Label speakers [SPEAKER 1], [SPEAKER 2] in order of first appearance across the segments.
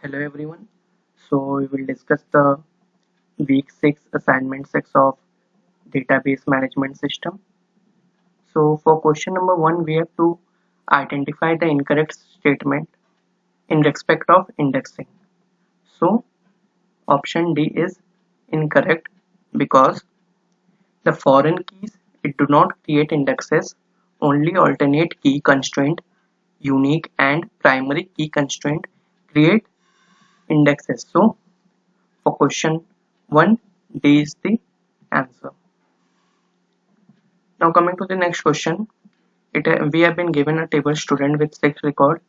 [SPEAKER 1] Hello everyone. So we will discuss the week 6 assignment 6 of database management system. So for question number 1 we have to identify the incorrect statement in respect of indexing. So option D is incorrect because the foreign keys it do not create indexes, only alternate key constraint, unique and primary key constraint create indexes. So for question 1, D is the answer. Now coming to the next question, we have been given a table student with 6 record,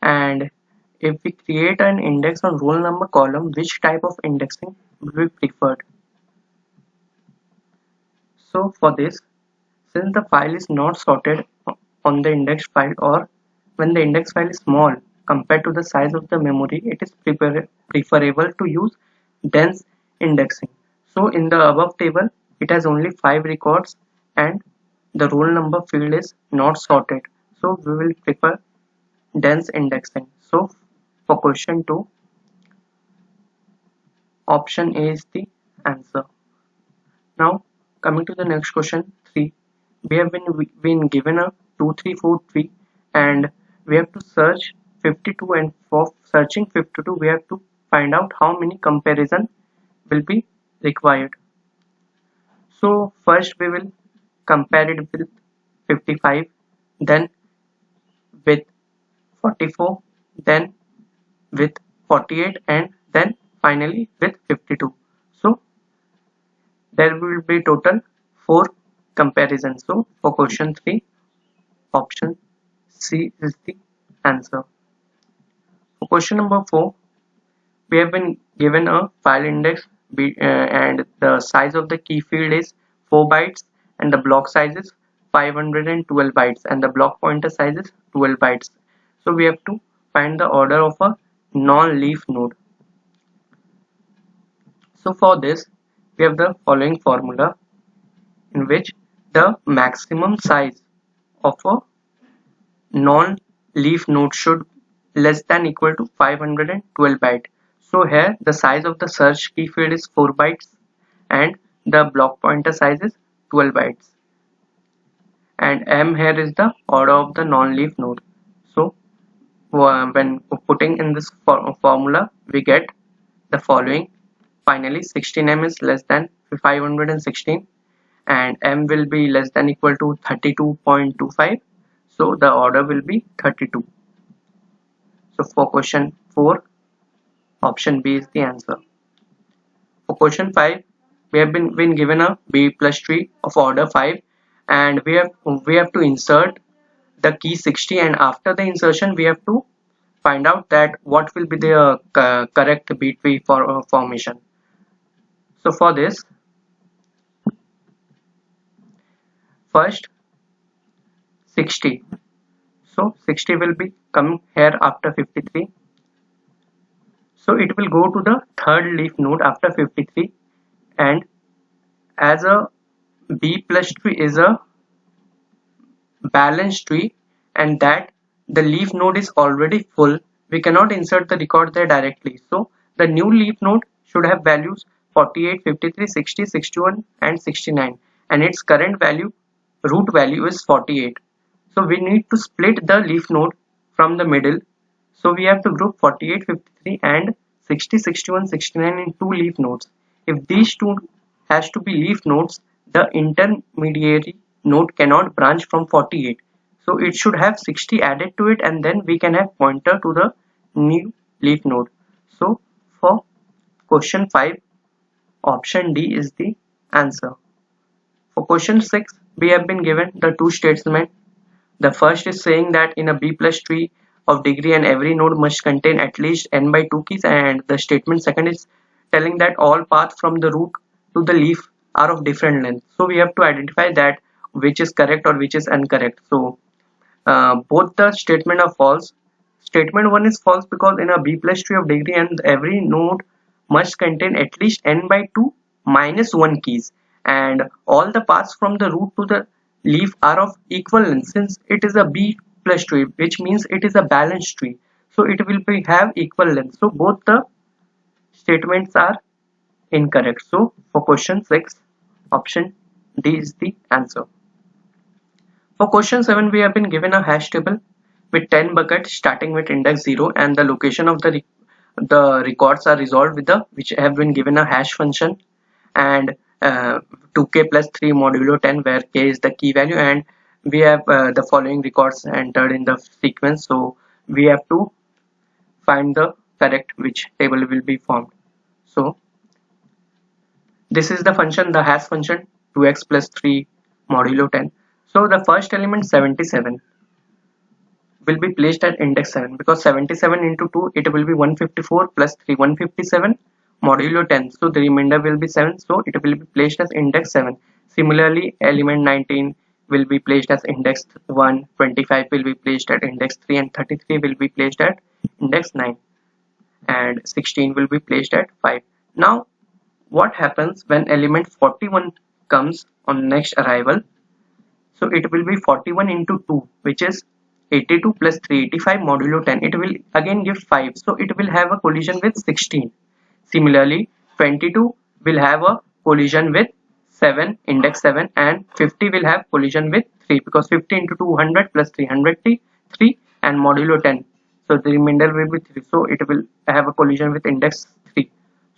[SPEAKER 1] and if we create an index on roll number column, which type of indexing will be preferred? So for this, since the file is not sorted on the index file, or when the index file is small compared to the size of the memory, it is preferable to use dense indexing. So in the above table, it has only 5 records and the roll number field is not sorted. So we will prefer dense indexing. So for question 2, option A is the answer. Now coming to the next question 3, we have been given a 2 3 4 tree and we have to search 52, and for searching 52 we have to find out how many comparison will be required. So first we will compare it with 55, then with 44, then with 48, and then finally with 52. So there will be total 4 comparisons. So for question 3, option C is the answer. For question number 4, we have been given a file index and the size of the key field is 4 bytes and the block size is 512 bytes and the block pointer size is 12 bytes. So we have to find the order of a non-leaf node. So for this we have the following formula in which the maximum size of a non-leaf node should less than equal to 512 byte. So here the size of the search key field is 4 bytes and the block pointer size is 12 bytes, and M here is the order of the non-leaf node. So when putting in this formula we get the following. Finally 16M is less than 516 and M will be less than equal to 32.25, so the order will be 32. So for question 4, option B is the answer. For question 5, we have been given a B plus tree of order 5 and we have to insert the key 60, and after the insertion we have to find out that what will be the correct B tree for formation. So for this, first 60. So 60 will be coming here after 53. So it will go to the third leaf node after 53, and as a B plus tree is a balanced tree and that the leaf node is already full, we cannot insert the record there directly. So the new leaf node should have values 48, 53, 60, 61 and 69, and its current value, root value, is 48. So we need to split the leaf node from the middle. So we have to group 48, 53 and 60, 61, 69 in 2 leaf nodes. If these 2 has to be leaf nodes, the intermediary node cannot branch from 48. So it should have 60 added to it, and then we can have pointer to the new leaf node. So for question 5, option D is the answer. For question 6, we have been given the 2 statements. The first is saying that in a B plus tree of degree and every node must contain at least n by 2 keys, and the statement second is telling that all paths from the root to the leaf are of different length. So we have to identify that which is correct or which is incorrect. So both the statement are false. Statement 1 is false because in a B plus tree of degree and every node must contain at least n by 2 minus 1 keys, and all the paths from the root to the leaf are of equal length since it is a B plus tree, which means it is a balanced tree. so it will be have equal length. So both the statements are incorrect. So for question 6, option D is the answer. For question 7, we have been given a hash table with 10 buckets starting with index 0, and the location of the records are resolved with the which have been given a hash function, and 2k plus 3 modulo 10, where k is the key value, and we have the following records entered in the sequence. So we have to find the correct which table will be formed. So this is the function, the hash function 2x plus 3 modulo 10. So the first element 77 will be placed at index 7, because 77 into 2 it will be 154 plus 3 157 modulo 10. So the remainder will be 7, so it will be placed as index 7. Similarly, element 19 will be placed as index 1, 25 will be placed at index 3, and 33 will be placed at index 9, and 16 will be placed at 5. Now what happens when element 41 comes on next arrival? So it will be 41 into 2, which is 82 plus 3 85 modulo 10. It will again give 5, so it will have a collision with 16. Similarly, 22 will have a collision with 7, index 7, and 50 will have collision with 3, because 50 into 200 plus 303 and modulo 10. So the remainder will be 3, so it will have a collision with index 3.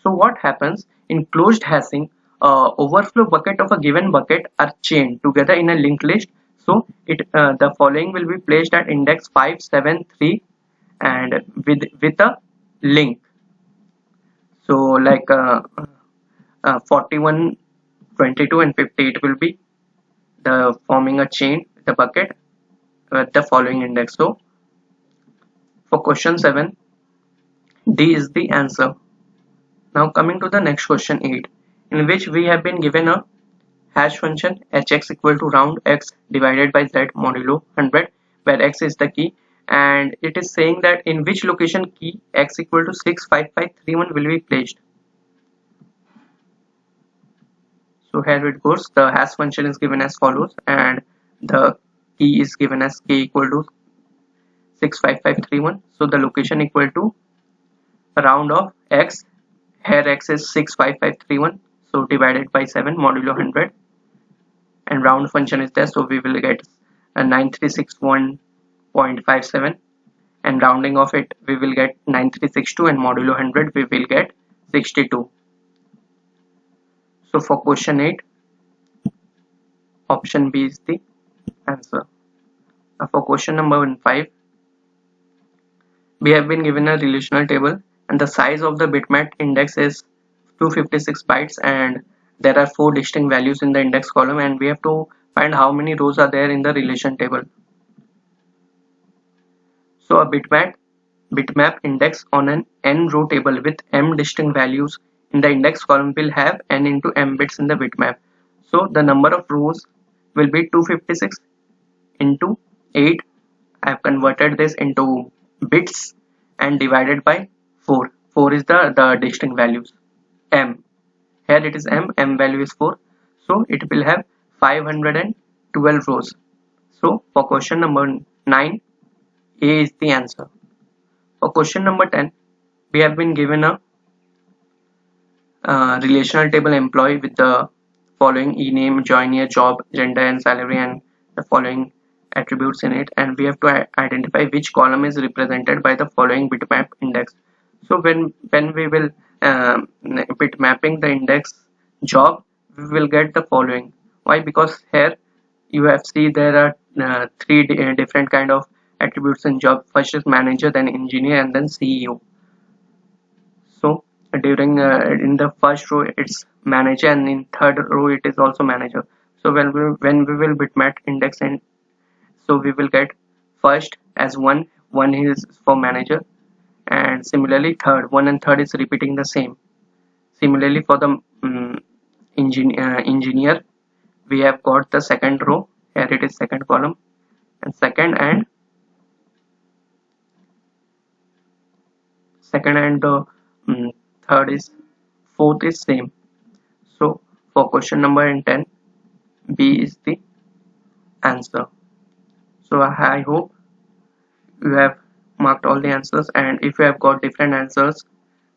[SPEAKER 1] So what happens in closed hashing? Overflow bucket of a given bucket are chained together in a linked list. So the following will be placed at index 5, 7, 3, and with a link. So like 41, 22, and 50, it will be the forming a chain, the bucket with the following index. So for question 7, D is the answer. Now coming to the next question 8, in which we have been given a hash function hx equal to round x divided by z modulo 100, where x is the key, and it is saying that in which location key x equal to 65531 will be placed. So here it goes. The hash function is given as follows, and the key is given as k equal to 65531. So the location equal to round of x, here x is 65531, so divided by 7 modulo 100, and round function is there, so we will get a 9361.57, and rounding of it we will get 9362, and modulo 100 we will get 62. So for question 8, option B is the answer. Now for question number 5, we have been given a relational table, and the size of the bitmap index is 256 bytes, and there are 4 distinct values in the index column, and we have to find how many rows are there in the relation table. So a bitmap index on an n row table with m distinct values in the index column will have n into m bits in the bitmap. So the number of rows will be 256 into 8. I have converted this into bits and divided by 4. 4 is the distinct values. M, here it is m value is 4, so it will have 512 rows. So for question number 9, A is the answer. For question number 10, we have been given a relational table employee with the following e-name, join year, job, gender, and salary, and the following attributes in it, and we have to identify which column is represented by the following bitmap index. So when we will bitmapping the index job, we will get the following. Why? Because here you have see there are 3 different kind of attributes in job. First is manager, then engineer, and then CEO. So during in the first row it's manager, and in third row it is also manager. So when we will bitmap index, and so we will get first as 1 is for manager, and similarly third 1 and third is repeating the same. Similarly for the engineer, we have got the second row, here it is second column, and second and the third is fourth is same. So for question number 10, B is the answer. So I hope you have marked all the answers, and if you have got different answers,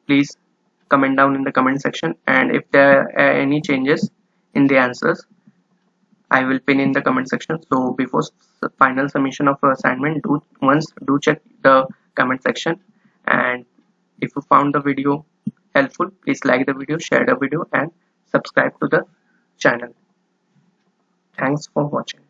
[SPEAKER 1] please comment down in the comment section, and if there are any changes in the answers, I will pin in the comment section. So before final submission of assignment, do check the comment section, and if you found the video helpful, please like the video, share the video, and subscribe to the channel. Thanks for watching.